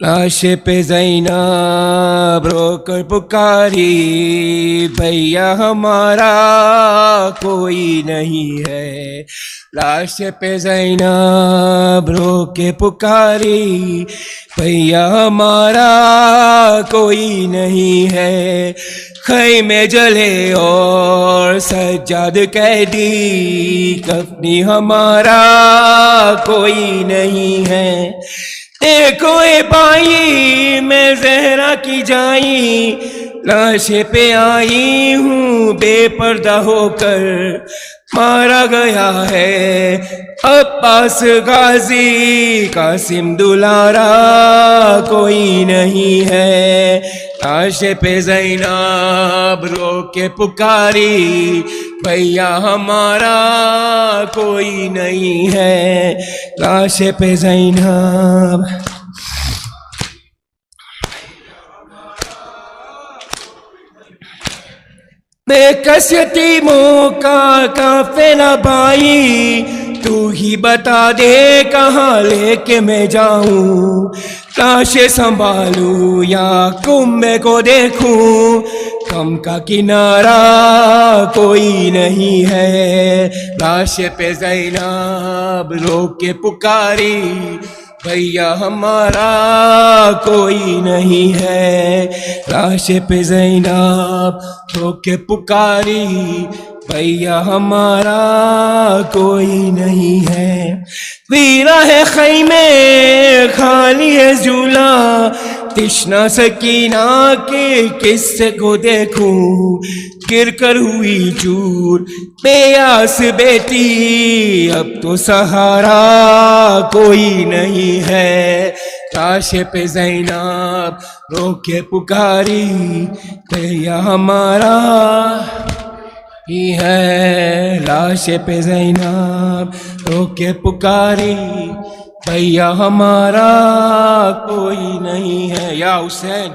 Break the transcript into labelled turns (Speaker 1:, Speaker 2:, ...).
Speaker 1: लाश पे ज़ैनब रोकर पुकारी भैया हमारा कोई नहीं है। लाश पे ज़ैनब रो के पुकारी भैया हमारा कोई नहीं है। खैमे जले और सज्जाद कैदी कफनी हमारा कोई नहीं है। देखो ए भाई मैं जहरा की जाई लाश पे आई हूँ बेपर्दा होकर मारा गया है। अब्बास गाजी कासिम दुलारा कोई नहीं है। लाश पे ज़ैनब रो के पुकारी भैया हमारा कोई नहीं है। लाश पे ज़ैनब बेकस यतीमों का काफिला भाई तू ही बता दे कहाँ लेके मैं जाऊं। लाश संभालूं या कुम्भे को देखूं कम का किनारा कोई नहीं है। लाश पे ज़ैनब रो के पुकारी भैया हमारा कोई नहीं है। लाश पे ज़ैनब रो के पुकारी भैया हमारा कोई नहीं है। वीरा है खैमे खाली है झूला तिश्ना सकीना के किस्से को देखूं गिर कर हुई चूर बेयास बेटी अब तो सहारा कोई नहीं है। लाश पे ज़ैनब रो के पुकारी भैया हमारा ही है। लाश पे ज़ैनब रो के पुकारी भैया हमारा कोई नहीं है। या हुसैन।